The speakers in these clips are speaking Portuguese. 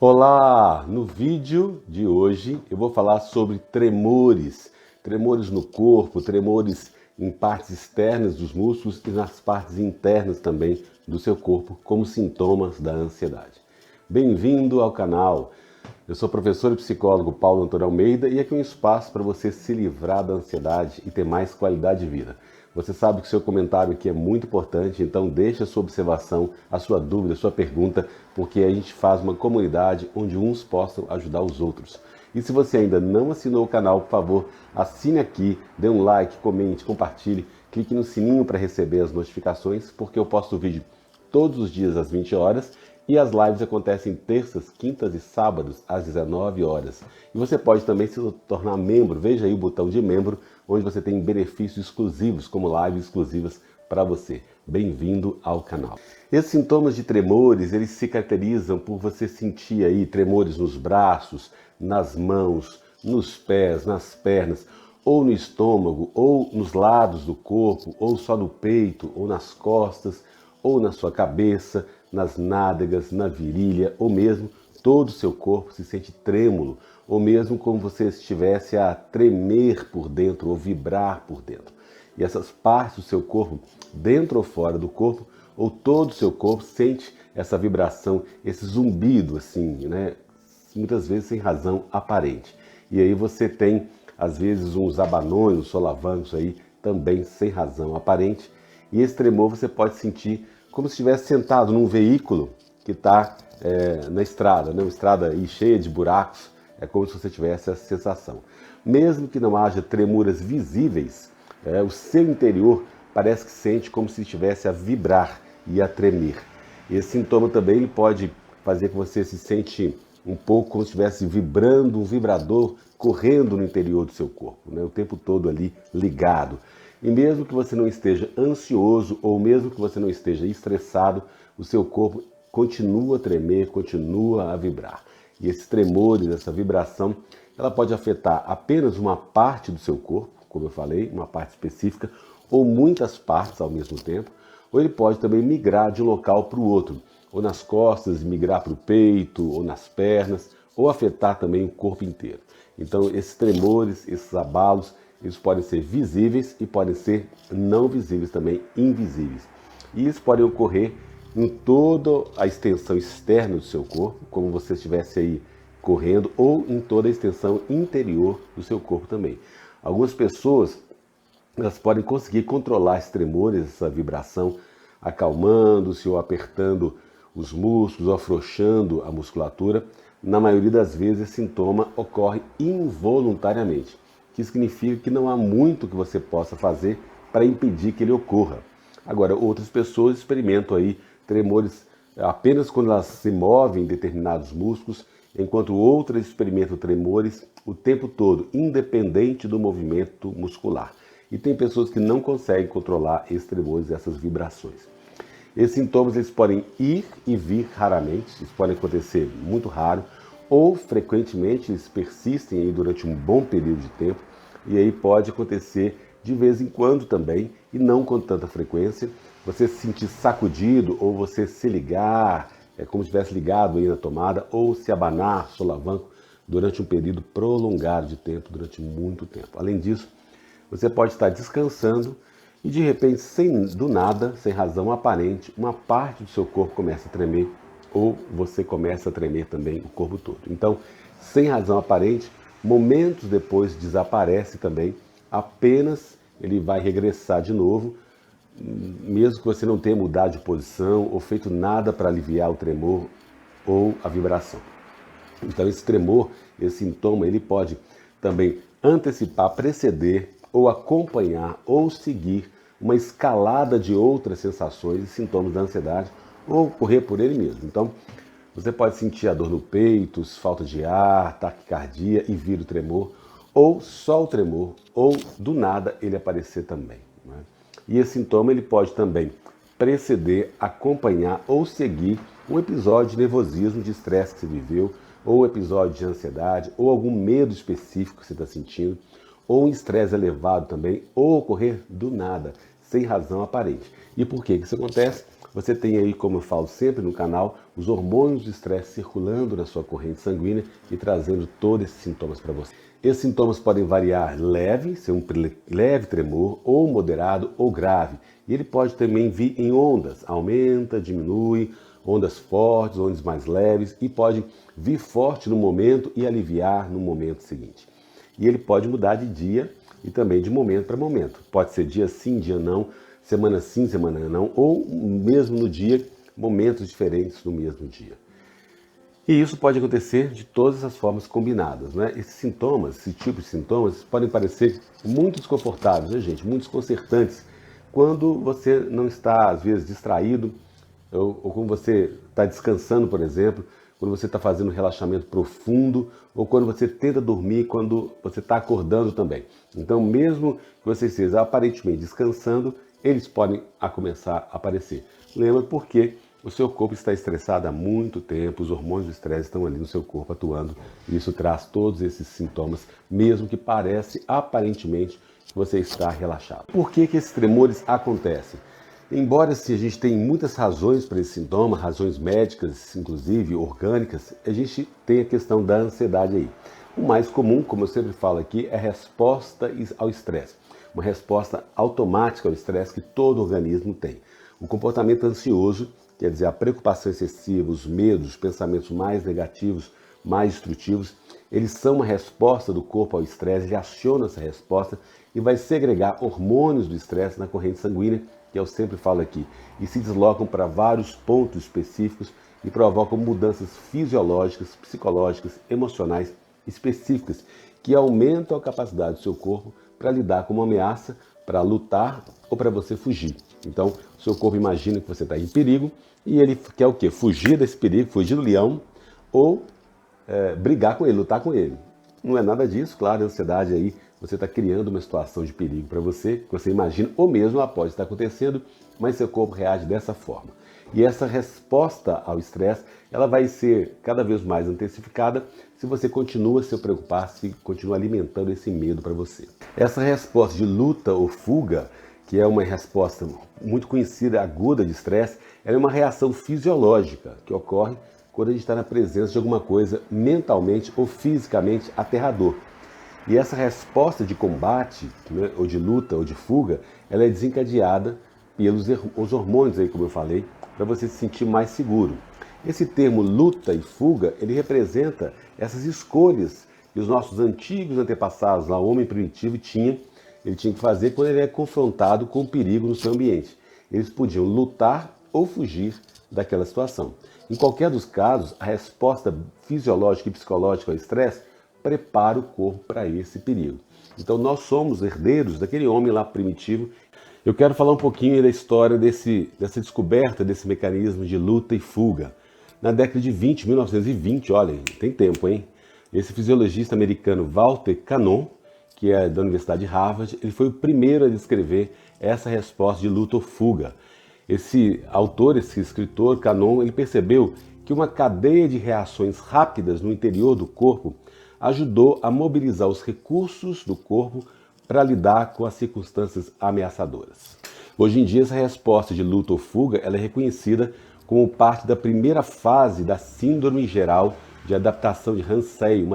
Olá! No vídeo de hoje eu vou falar sobre tremores, tremores no corpo, tremores em partes externas dos músculos e nas partes internas também do seu corpo, como sintomas da ansiedade. Bem-vindo ao canal! Eu sou o professor e psicólogo Paulo Antônio Almeida e aqui é um espaço para você se livrar da ansiedade e ter mais qualidade de vida. Você sabe que o seu comentário aqui é muito importante, então deixe a sua observação, a sua dúvida, a sua pergunta, porque a gente faz uma comunidade onde uns possam ajudar os outros. E se você ainda não assinou o canal, por favor, assine aqui, dê um like, comente, compartilhe, clique no sininho para receber as notificações, porque eu posto vídeo todos os dias às 20 horas e as lives acontecem terças, quintas e sábados às 19 horas. E você pode também se tornar membro, veja aí o botão de membro, onde você tem benefícios exclusivos, como lives exclusivas para você. Bem-vindo ao canal. Esses sintomas de tremores, eles se caracterizam por você sentir aí tremores nos braços, nas mãos, nos pés, nas pernas, ou no estômago, ou nos lados do corpo, ou só no peito, ou nas costas, ou na sua cabeça, nas nádegas, na virilha, ou mesmo todo o seu corpo se sente trêmulo, ou mesmo como você estivesse a tremer por dentro ou vibrar por dentro. E essas partes do seu corpo, dentro ou fora do corpo, ou todo o seu corpo sente essa vibração, esse zumbido assim, né? Muitas vezes sem razão aparente. E aí você tem, às vezes, uns abanões, uns solavancos aí, também sem razão aparente. E esse tremor você pode sentir como se estivesse sentado num veículo que está na estrada, né? Uma estrada aí cheia de buracos, é como se você tivesse essa sensação. Mesmo que não haja tremuras visíveis, o seu interior parece que sente como se estivesse a vibrar e a tremer. Esse sintoma também ele pode fazer com que você se sente um pouco como se estivesse vibrando, um vibrador correndo no interior do seu corpo, né? O tempo todo ali ligado. E mesmo que você não esteja ansioso ou mesmo que você não esteja estressado, o seu corpo continua a tremer, continua a vibrar. E esses tremores, essa vibração, ela pode afetar apenas uma parte do seu corpo, como eu falei, uma parte específica, ou muitas partes ao mesmo tempo, ou ele pode também migrar de um local para o outro, ou nas costas, migrar para o peito, ou nas pernas, ou afetar também o corpo inteiro. Então, esses tremores, esses abalos, eles podem ser visíveis e podem ser não visíveis também, invisíveis. E isso pode ocorrer em toda a extensão externa do seu corpo, como você estivesse aí correndo, ou em toda a extensão interior do seu corpo também. Algumas pessoas, elas podem conseguir controlar esses tremores, essa vibração, acalmando-se ou apertando os músculos, ou afrouxando a musculatura. Na maioria das vezes, esse sintoma ocorre involuntariamente, que significa que não há muito que você possa fazer para impedir que ele ocorra. Agora, outras pessoas experimentam aí tremores apenas quando elas se movem em determinados músculos, enquanto outras experimentam tremores o tempo todo, independente do movimento muscular. E tem pessoas que não conseguem controlar esses tremores, essas vibrações. Esses sintomas eles podem ir e vir raramente, isso pode acontecer muito raro, ou frequentemente eles persistem aí durante um bom período de tempo, e aí pode acontecer de vez em quando também, e não com tanta frequência, você se sentir sacudido, ou você se ligar, como se estivesse ligado aí na tomada, ou se abanar, solavanco, durante um período prolongado de tempo, durante muito tempo. Além disso, você pode estar descansando e de repente, do nada, sem razão aparente, uma parte do seu corpo começa a tremer ou você começa a tremer também o corpo todo. Então, sem razão aparente, momentos depois desaparece também, apenas ele vai regressar de novo, mesmo que você não tenha mudado de posição ou feito nada para aliviar o tremor ou a vibração. Então, esse tremor, esse sintoma, ele pode também antecipar, preceder ou acompanhar ou seguir uma escalada de outras sensações e sintomas da ansiedade ou correr por ele mesmo. Então, você pode sentir a dor no peito, falta de ar, taquicardia e vir o tremor, ou só o tremor, ou do nada ele aparecer também, né? E esse sintoma ele pode também preceder, acompanhar ou seguir um episódio de nervosismo, de estresse que você viveu, ou um episódio de ansiedade, ou algum medo específico que você está sentindo, ou um estresse elevado também, ou ocorrer do nada, sem razão aparente. E por que isso acontece? você tem aí, como eu falo sempre no canal, os hormônios do estresse circulando na sua corrente sanguínea e trazendo todos esses sintomas para você. Esses sintomas podem variar leve, ser um leve tremor, ou moderado ou grave. E ele pode também vir em ondas, aumenta, diminui, ondas fortes, ondas mais leves, e pode vir forte no momento e aliviar no momento seguinte. E ele pode mudar de dia e também de momento para momento. Pode ser dia sim, dia não, semana sim, semana não, ou mesmo no dia, momentos diferentes no mesmo dia. E isso pode acontecer de todas as formas combinadas, né? Esses sintomas, esse tipo de sintomas, podem parecer muito desconfortáveis, né, gente? Muito desconcertantes, quando você não está, às vezes, distraído, ou quando você está descansando, por exemplo, quando você está fazendo um relaxamento profundo, ou quando você tenta dormir, quando você está acordando também. Então, mesmo que você esteja aparentemente descansando, eles podem começar a aparecer. Lembra porque o seu corpo está estressado há muito tempo, os hormônios do estresse estão ali no seu corpo atuando, e isso traz todos esses sintomas, mesmo que parece aparentemente que você está relaxado. Por que esses tremores acontecem? Embora assim, a gente tenha muitas razões para esse sintoma, razões médicas, inclusive orgânicas, a gente tem a questão da ansiedade aí. O mais comum, como eu sempre falo aqui, é a resposta ao estresse. Uma resposta automática ao estresse que todo organismo tem. O comportamento ansioso, quer dizer, a preocupação excessiva, os medos, os pensamentos mais negativos, mais destrutivos, eles são uma resposta do corpo ao estresse, ele aciona essa resposta e vai segregar hormônios do estresse na corrente sanguínea, que eu sempre falo aqui, e se deslocam para vários pontos específicos e provocam mudanças fisiológicas, psicológicas, emocionais específicas, que aumentam a capacidade do seu corpo para lidar com uma ameaça, para lutar ou para você fugir. Então, o seu corpo imagina que você está em perigo e ele quer o quê? Fugir desse perigo, fugir do leão ou brigar com ele, lutar com ele. Não é nada disso, claro, a ansiedade aí, você está criando uma situação de perigo para você, que você imagina, ou mesmo ela pode estar acontecendo, mas seu corpo reage dessa forma. E essa resposta ao estresse, ela vai ser cada vez mais intensificada se você continua a se preocupar, se continua alimentando esse medo para você. Essa resposta de luta ou fuga, que é uma resposta muito conhecida, aguda de estresse, ela é uma reação fisiológica que ocorre quando a gente está na presença de alguma coisa mentalmente ou fisicamente aterrador. E essa resposta de combate, né, ou de luta, ou de fuga, ela é desencadeada pelos os hormônios, aí, como eu falei, para você se sentir mais seguro. Esse termo luta e fuga, ele representa essas escolhas que os nossos antigos antepassados, lá, o homem primitivo, ele tinha que fazer quando ele é confrontado com o perigo no seu ambiente. Eles podiam lutar ou fugir daquela situação. Em qualquer dos casos, a resposta fisiológica e psicológica ao estresse prepara o corpo para esse perigo. Então nós somos herdeiros daquele homem lá primitivo. Eu quero falar um pouquinho da história dessa descoberta desse mecanismo de luta e fuga. Na década de 1920, olha, tem tempo, hein? Esse fisiologista americano Walter Cannon, que é da Universidade de Harvard, ele foi o primeiro a descrever essa resposta de luta ou fuga. Esse autor, esse escritor, Cannon, ele percebeu que uma cadeia de reações rápidas no interior do corpo ajudou a mobilizar os recursos do corpo para lidar com as circunstâncias ameaçadoras. Hoje em dia, essa resposta de luta ou fuga ela é reconhecida como parte da primeira fase da Síndrome Geral de Adaptação de Ramsay.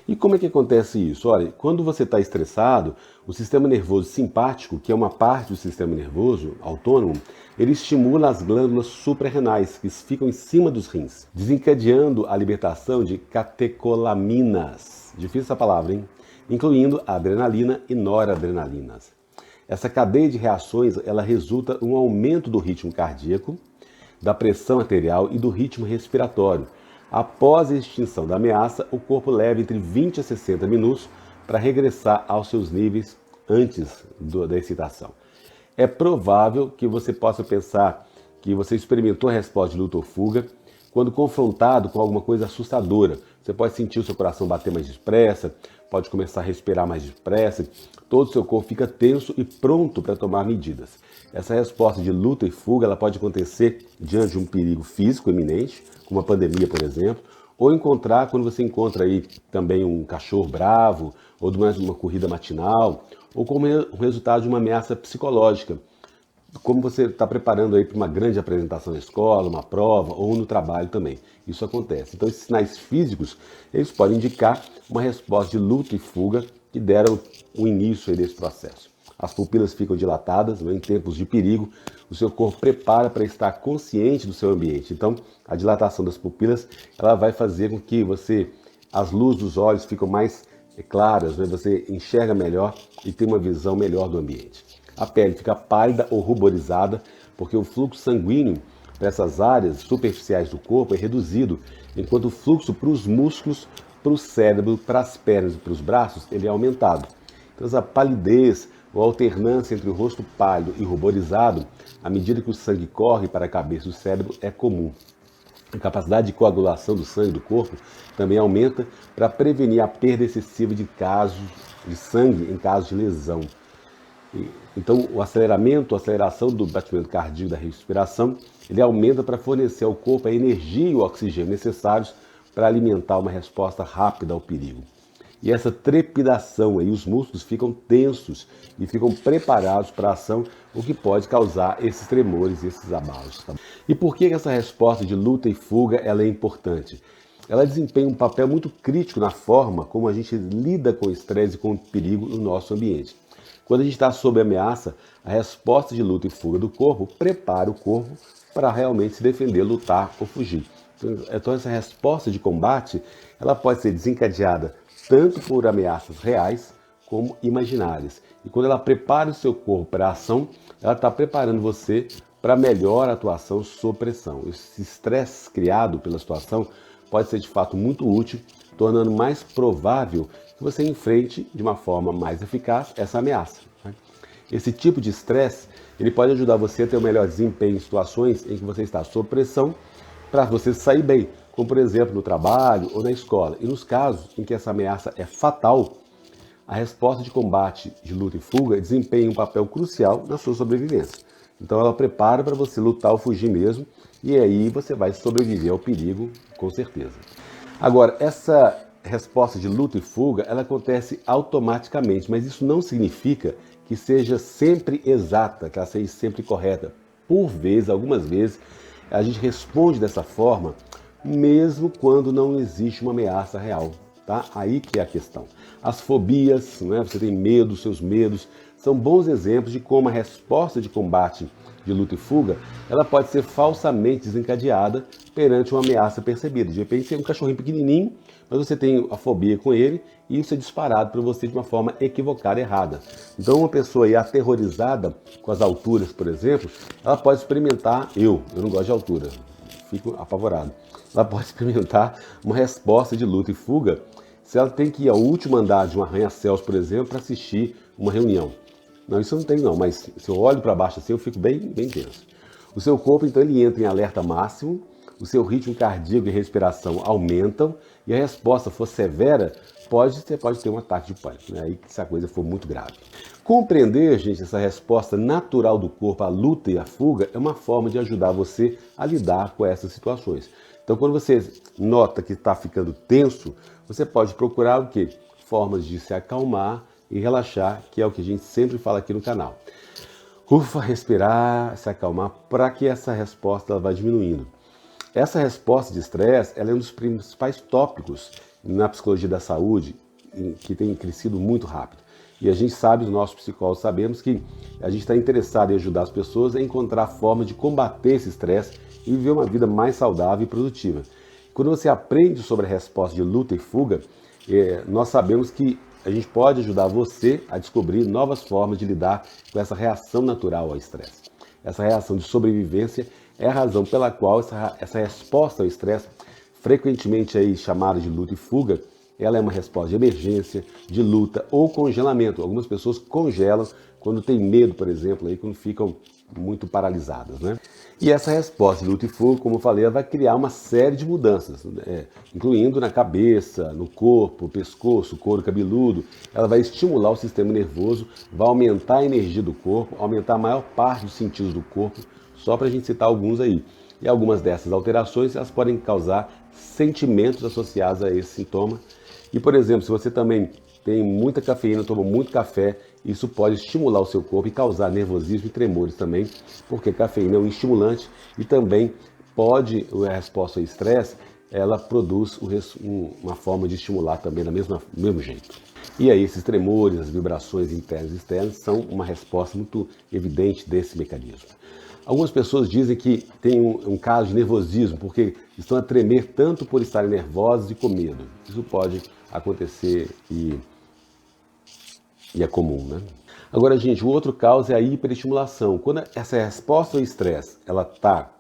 E como é que acontece isso? Olha, quando você está estressado, o sistema nervoso simpático, que é uma parte do sistema nervoso autônomo, ele estimula as glândulas suprarrenais, que ficam em cima dos rins, desencadeando a libertação de catecolaminas. Difícil essa palavra, hein? Incluindo adrenalina e noradrenalinas. Essa cadeia de reações, ela resulta em um aumento do ritmo cardíaco, da pressão arterial e do ritmo respiratório. Após a extinção da ameaça, o corpo leva entre 20 a 60 minutos para regressar aos seus níveis antes da excitação. É provável que você possa pensar que você experimentou a resposta de luta ou fuga quando confrontado com alguma coisa assustadora. Você pode sentir o seu coração bater mais depressa, pode começar a respirar mais depressa, todo o seu corpo fica tenso e pronto para tomar medidas. Essa resposta de luta e fuga ela pode acontecer diante de um perigo físico iminente, como uma pandemia, por exemplo, ou quando você encontra aí também um cachorro bravo, ou durante uma corrida matinal, ou como resultado de uma ameaça psicológica. como você está preparando aí para uma grande apresentação na escola, uma prova ou no trabalho também. Isso acontece. Então, esses sinais físicos, eles podem indicar uma resposta de luta e fuga que deram o início aí desse processo. As pupilas ficam dilatadas, né, em tempos de perigo, o seu corpo prepara para estar consciente do seu ambiente. Então, a dilatação das pupilas, ela vai fazer com que as luzes dos olhos ficam mais claras, né, você enxerga melhor e tem uma visão melhor do ambiente. A pele fica pálida ou ruborizada, porque o fluxo sanguíneo para essas áreas superficiais do corpo é reduzido, enquanto o fluxo para os músculos, para o cérebro, para as pernas e para os braços, ele é aumentado. Então, essa palidez ou alternância entre o rosto pálido e ruborizado, à medida que o sangue corre para a cabeça e o cérebro, é comum. A capacidade de coagulação do sangue do corpo também aumenta para prevenir a perda excessiva de sangue em caso de lesão. Então, a aceleração do batimento cardíaco, da respiração, ele aumenta para fornecer ao corpo a energia e o oxigênio necessários para alimentar uma resposta rápida ao perigo. E essa trepidação aí, os músculos ficam tensos e ficam preparados para a ação, o que pode causar esses tremores e esses abalos. Tá? E por que essa resposta de luta e fuga ela é importante? Ela desempenha um papel muito crítico na forma como a gente lida com o estresse e com o perigo no nosso ambiente. Quando a gente está sob ameaça, a resposta de luta e fuga do corpo prepara o corpo para realmente se defender, lutar ou fugir. Então essa resposta de combate, ela pode ser desencadeada tanto por ameaças reais como imaginárias. E quando ela prepara o seu corpo para a ação, ela está preparando você para melhor atuação sob pressão. Esse estresse criado pela situação pode ser de fato muito útil, tornando mais provável que você enfrente de uma forma mais eficaz essa ameaça. Esse tipo de estresse, ele pode ajudar você a ter um melhor desempenho em situações em que você está sob pressão para você sair bem, como por exemplo no trabalho ou na escola. E nos casos em que essa ameaça é fatal, a resposta de combate, de luta e fuga desempenha um papel crucial na sua sobrevivência. Então ela prepara para você lutar ou fugir mesmo, e aí você vai sobreviver ao perigo, com certeza. Agora, essa resposta de luta e fuga, ela acontece automaticamente, mas isso não significa que seja sempre exata, que ela seja sempre correta. Por vezes, algumas vezes, a gente responde dessa forma, mesmo quando não existe uma ameaça real. Tá? Aí que é a questão. As fobias, né? Você tem medo, seus medos, são bons exemplos de como a resposta de combate de luta e fuga, ela pode ser falsamente desencadeada perante uma ameaça percebida. De repente, você é um cachorrinho pequenininho, mas você tem a fobia com ele e isso é disparado para você de uma forma equivocada, errada. Então, uma pessoa aí aterrorizada com as alturas, por exemplo, ela pode experimentar, eu não gosto de altura, fico apavorado. Ela pode experimentar uma resposta de luta e fuga se ela tem que ir ao último andar de um arranha-céus, por exemplo, para assistir uma reunião. Não, isso eu não tenho não, mas se eu olho para baixo assim, eu fico bem tenso. O seu corpo, então, ele entra em alerta máximo, o seu ritmo cardíaco e respiração aumentam, e a resposta for severa, você pode ter um ataque de pânico, né? Aí se a coisa for muito grave. Compreender, gente, essa resposta natural do corpo à luta e à fuga é uma forma de ajudar você a lidar com essas situações. Então, quando você nota que está ficando tenso, você pode procurar o quê? Formas de se acalmar e relaxar, que é o que a gente sempre fala aqui no canal. Ufa, respirar, se acalmar, para que essa resposta ela vá diminuindo. Essa resposta de estresse ela é um dos principais tópicos na psicologia da saúde, que tem crescido muito rápido. E a gente sabe, os nossos psicólogos sabemos que a gente está interessado em ajudar as pessoas a encontrar formas de combater esse estresse e viver uma vida mais saudável e produtiva. Quando você aprende sobre a resposta de luta e fuga, nós sabemos que a gente pode ajudar você a descobrir novas formas de lidar com essa reação natural ao estresse. Essa reação de sobrevivência é a razão pela qual essa resposta ao estresse, frequentemente aí chamada de luta e fuga, ela é uma resposta de emergência, de luta ou congelamento. Algumas pessoas congelam quando tem medo, por exemplo, aí, quando ficam muito paralisadas, né? E essa resposta de luta e fuga, como eu falei, ela vai criar uma série de mudanças, incluindo na cabeça, no corpo, pescoço, couro cabeludo. Ela vai estimular o sistema nervoso, vai aumentar a energia do corpo, aumentar a maior parte dos sentidos do corpo, só para a gente citar alguns aí. E algumas dessas alterações, elas podem causar sentimentos associados a esse sintoma. E, por exemplo, se você também tem muita cafeína, toma muito café, Isso pode estimular o seu corpo e causar nervosismo e tremores também, porque a cafeína é um estimulante e também pode, a resposta ao estresse, ela produz uma forma de estimular também do mesmo jeito. E aí esses tremores, as vibrações internas e externas são uma resposta muito evidente desse mecanismo. Algumas pessoas dizem que tem um caso de nervosismo, porque estão a tremer tanto por estarem nervosas e com medo. Isso pode acontecer e é comum, né? Agora, gente, o outro caso é a hiperestimulação. Quando essa resposta ao estresse ela está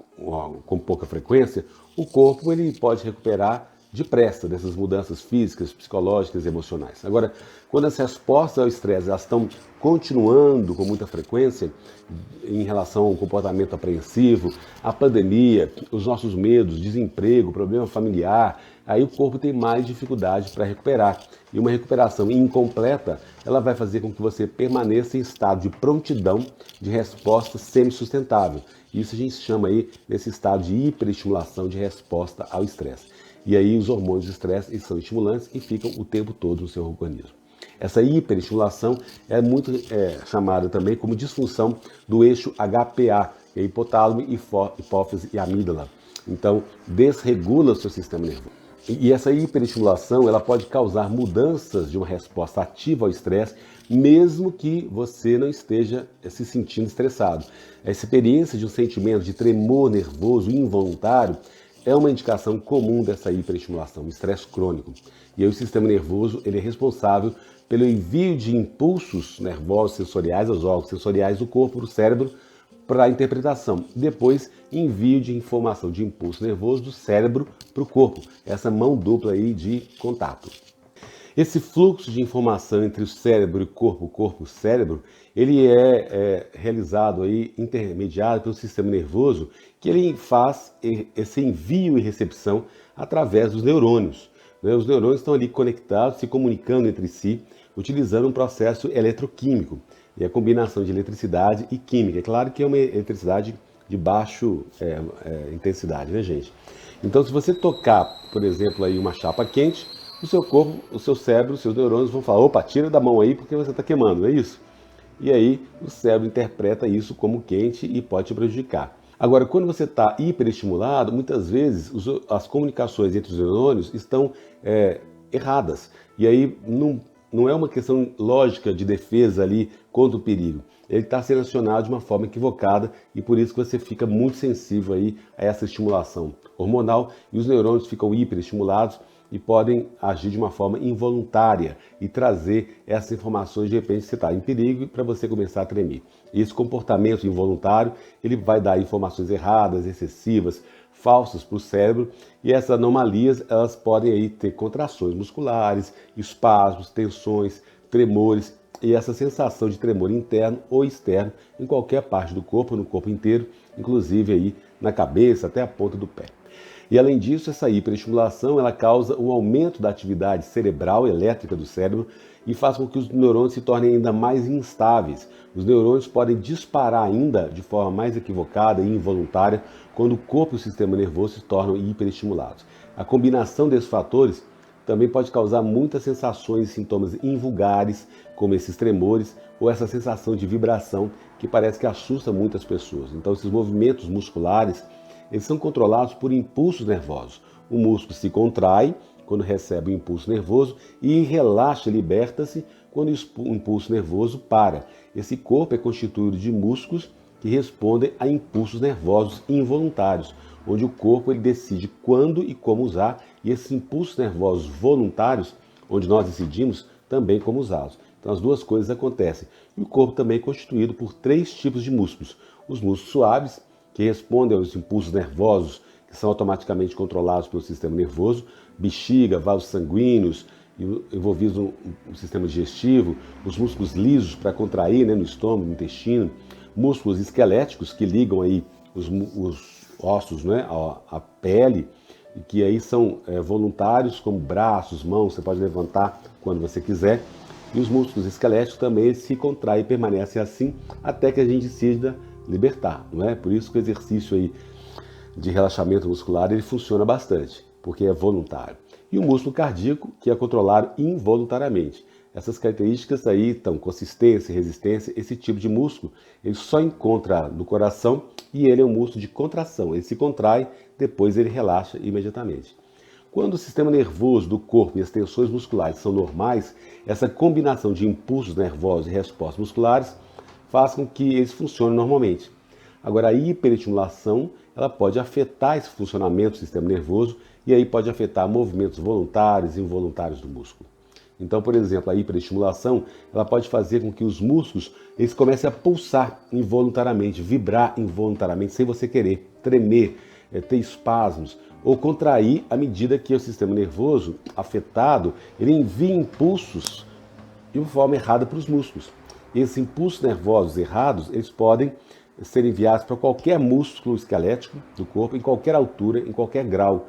com pouca frequência, o corpo ele pode recuperar depressa dessas mudanças físicas, psicológicas e emocionais. Agora, quando as respostas ao estresse elas estão continuando com muita frequência em relação ao comportamento apreensivo, a pandemia, os nossos medos, desemprego, problema familiar, aí o corpo tem mais dificuldade para recuperar. E uma recuperação incompleta, ela vai fazer com que você permaneça em estado de prontidão de resposta semi-sustentável. Isso a gente chama aí desse estado de hiperestimulação de resposta ao estresse. E aí os hormônios do estresse são estimulantes e ficam o tempo todo no seu organismo. Essa hiperestimulação é muito chamada também como disfunção do eixo HPA, que é hipotálamo, hipófise e amígdala. Então, desregula o seu sistema nervoso. E essa hiperestimulação ela pode causar mudanças de uma resposta ativa ao estresse, mesmo que você não esteja se sentindo estressado. A experiência de um sentimento de tremor nervoso involuntário é uma indicação comum dessa hiperestimulação, um estresse crônico. E aí o sistema nervoso ele é responsável pelo envio de impulsos nervosos sensoriais aos órgãos sensoriais do corpo, do cérebro, para a interpretação. Depois, envio de informação de impulso nervoso do cérebro para o corpo. Essa mão dupla aí de contato. Esse fluxo de informação entre o cérebro e corpo-cérebro, ele é realizado aí, intermediado pelo sistema nervoso, que ele faz esse envio e recepção através dos neurônios. Os neurônios estão ali conectados, se comunicando entre si, utilizando um processo eletroquímico. E a combinação de eletricidade e química. É claro que é uma eletricidade de baixa intensidade, né, gente? Então, se você tocar, por exemplo, aí uma chapa quente, o seu corpo, o seu cérebro, os seus neurônios vão falar, opa, tira da mão aí porque você está queimando, não é isso? E aí o cérebro interpreta isso como quente e pode te prejudicar. Agora, quando você está hiperestimulado, muitas vezes as comunicações entre os neurônios estão erradas. E aí não é uma questão lógica de defesa ali contra o perigo. Ele está sendo acionado de uma forma equivocada e por isso que você fica muito sensível aí a essa estimulação hormonal e os neurônios ficam hiperestimulados e podem agir de uma forma involuntária e trazer essas informações de repente você está em perigo para você começar a tremer. E esse comportamento involuntário ele vai dar informações erradas, excessivas, falsas para o cérebro e essas anomalias elas podem aí ter contrações musculares, espasmos, tensões, tremores e essa sensação de tremor interno ou externo em qualquer parte do corpo, no corpo inteiro, inclusive aí na cabeça até a ponta do pé. E além disso, essa hiperestimulação ela causa um aumento da atividade cerebral elétrica do cérebro e faz com que os neurônios se tornem ainda mais instáveis. Os neurônios podem disparar ainda de forma mais equivocada e involuntária quando o corpo e o sistema nervoso se tornam hiperestimulados. A combinação desses fatores também pode causar muitas sensações e sintomas invulgares, como esses tremores ou essa sensação de vibração que parece que assusta muitas pessoas. Então, esses movimentos musculares eles são controlados por impulsos nervosos. O músculo se contrai quando recebe o impulso nervoso e relaxa, liberta-se quando o impulso nervoso para. Esse corpo é constituído de músculos que respondem a impulsos nervosos involuntários, onde o corpo ele decide quando e como usar, e esses impulsos nervosos voluntários, onde nós decidimos também como usá-los. Então as duas coisas acontecem. E o corpo também é constituído por 3 tipos de músculos. Os músculos suaves, que respondem aos impulsos nervosos, que são automaticamente controlados pelo sistema nervoso, bexiga, vasos sanguíneos, envolvidos no sistema digestivo, os músculos lisos para contrair no estômago, no intestino, músculos esqueléticos que ligam aí os ossos à pele, e que aí são voluntários, como braços, mãos, você pode levantar quando você quiser, e os músculos esqueléticos também se contraem e permanecem assim até que a gente decida libertar, não é? Por isso que o exercício aí de relaxamento muscular ele funciona bastante, porque é voluntário. E o músculo cardíaco, que é controlado involuntariamente. Essas características aí estão consistência, resistência, esse tipo de músculo, ele só encontra no coração e ele é um músculo de contração. Ele se contrai, depois ele relaxa imediatamente. Quando o sistema nervoso do corpo e as tensões musculares são normais, essa combinação de impulsos nervosos e respostas musculares faz com que eles funcionem normalmente. Agora, a hiperestimulação, ela pode afetar esse funcionamento do sistema nervoso e aí pode afetar movimentos voluntários e involuntários do músculo. Então, por exemplo, a hiperestimulação, ela pode fazer com que os músculos eles comecem a pulsar involuntariamente, vibrar involuntariamente, sem você querer, tremer, ter espasmos ou contrair à medida que o sistema nervoso afetado, ele envia impulsos de uma forma errada para os músculos. Esses impulsos nervosos errados, eles podem ser enviados para qualquer músculo esquelético do corpo, em qualquer altura, em qualquer grau,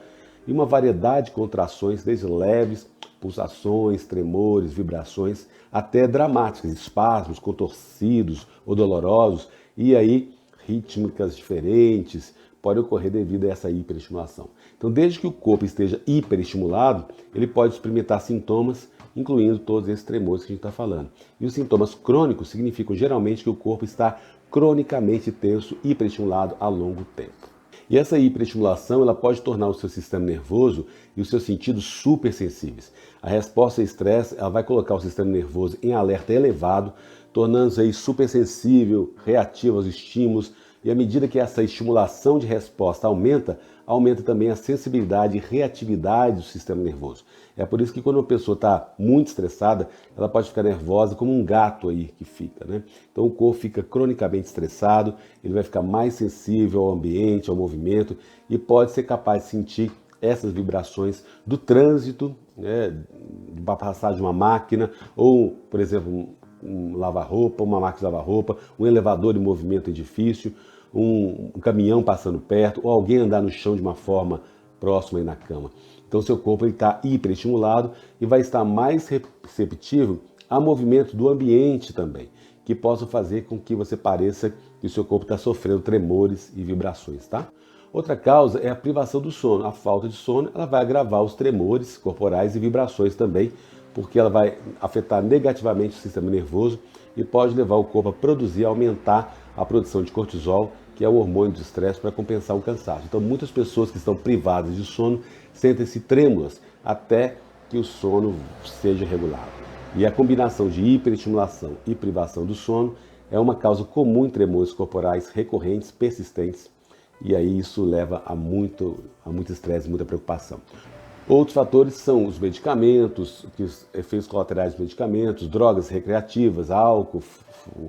e uma variedade de contrações, desde leves, pulsações, tremores, vibrações, até dramáticas, espasmos contorcidos ou dolorosos, e aí rítmicas diferentes podem ocorrer devido a essa hiperestimulação. Então, desde que o corpo esteja hiperestimulado, ele pode experimentar sintomas, incluindo todos esses tremores que a gente está falando. E os sintomas crônicos significam geralmente que o corpo está cronicamente tenso, hiperestimulado a longo tempo. E essa hiperestimulação ela pode tornar o seu sistema nervoso e os seus sentidos supersensíveis. A resposta ao estresse ela vai colocar o sistema nervoso em alerta elevado, tornando-se aí supersensível, reativo aos estímulos, e à medida que essa estimulação de resposta aumenta, aumenta também a sensibilidade e reatividade do sistema nervoso. É por isso que quando uma pessoa está muito estressada, ela pode ficar nervosa como um gato aí que fica, né? Então o corpo fica cronicamente estressado, ele vai ficar mais sensível ao ambiente, ao movimento e pode ser capaz de sentir essas vibrações do trânsito, né? De passar de uma máquina ou, por exemplo, um lava-roupa, uma máquina de lavar-roupa, um elevador em movimento em edifício, um caminhão passando perto, ou alguém andar no chão de uma forma próxima aí na cama. Então seu corpo está hiperestimulado e vai estar mais receptivo a movimentos do ambiente também, que possam fazer com que você pareça que o seu corpo está sofrendo tremores e vibrações, tá? Outra causa é a privação do sono. A falta de sono ela vai agravar os tremores corporais e vibrações também, porque ela vai afetar negativamente o sistema nervoso e pode levar o corpo a produzir, a aumentar a produção de cortisol, que é o hormônio do estresse, para compensar o cansaço. Então, muitas pessoas que estão privadas de sono sentem-se trêmulas até que o sono seja regulado. E a combinação de hiperestimulação e privação do sono é uma causa comum em tremores corporais recorrentes, persistentes, e aí isso leva a muito estresse, muita preocupação. Outros fatores são os medicamentos, os efeitos colaterais dos medicamentos, drogas recreativas, álcool,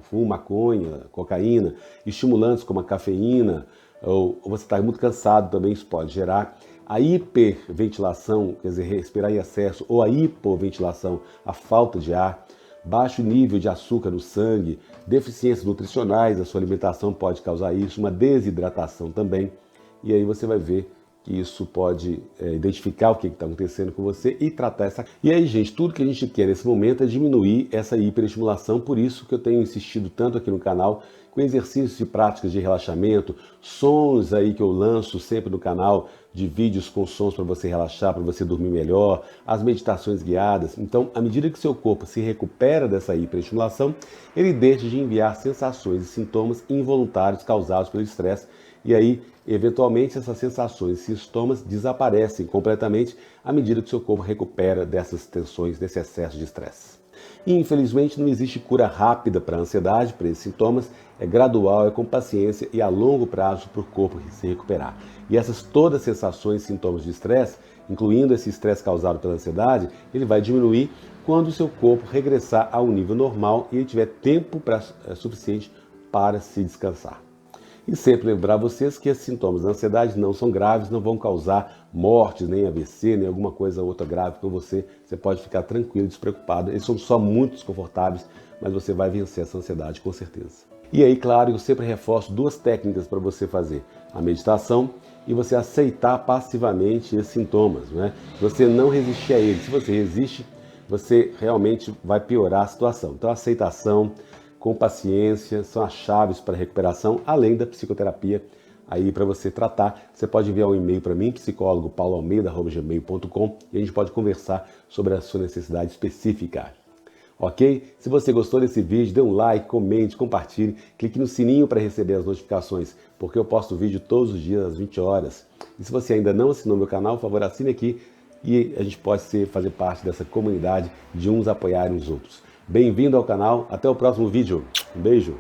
fumo, maconha, cocaína, estimulantes como a cafeína, ou você está muito cansado também, isso pode gerar. A hiperventilação, quer dizer, respirar em excesso, ou a hipoventilação, a falta de ar, baixo nível de açúcar no sangue, deficiências nutricionais, a sua alimentação pode causar isso, uma desidratação também, e aí você vai ver que isso pode identificar o que está acontecendo com você e tratar essa... E aí, gente, tudo que a gente quer nesse momento é diminuir essa hiperestimulação, por isso que eu tenho insistido tanto aqui no canal, com exercícios e práticas de relaxamento, sons aí que eu lanço sempre no canal, de vídeos com sons para você relaxar, para você dormir melhor, as meditações guiadas. Então, à medida que seu corpo se recupera dessa hiperestimulação, ele deixa de enviar sensações e sintomas involuntários causados pelo estresse. E aí, eventualmente, essas sensações e sintomas desaparecem completamente à medida que seu corpo recupera dessas tensões, desse excesso de estresse. E, infelizmente, não existe cura rápida para a ansiedade, para esses sintomas. É gradual, é com paciência e a longo prazo para o corpo se recuperar. E essas todas as sensações e sintomas de estresse, incluindo esse estresse causado pela ansiedade, ele vai diminuir quando o seu corpo regressar ao nível normal e ele tiver tempo suficiente para se descansar. E sempre lembrar vocês que esses sintomas da ansiedade não são graves, não vão causar mortes, nem AVC, nem alguma coisa outra grave com você. Você pode ficar tranquilo, despreocupado. Eles são só muito desconfortáveis, mas você vai vencer essa ansiedade com certeza. E aí, claro, eu sempre reforço duas técnicas para você fazer. A meditação e você aceitar passivamente esses sintomas, né? Você não resistir a eles. Se você resiste, você realmente vai piorar a situação. Então, a aceitação, com paciência, são as chaves para a recuperação, além da psicoterapia aí para você tratar. Você pode enviar um e-mail para mim, psicólogo pauloalmeida@gmail.com, e a gente pode conversar sobre a sua necessidade específica. ok? Se você gostou desse vídeo, dê um like, comente, compartilhe, clique no sininho para receber as notificações, porque eu posto vídeo todos os dias às 20 horas. E se você ainda não assinou meu canal, por favor, assine aqui e a gente pode fazer parte dessa comunidade de uns apoiarem os outros. Bem-vindo ao canal, até o próximo vídeo. Um beijo!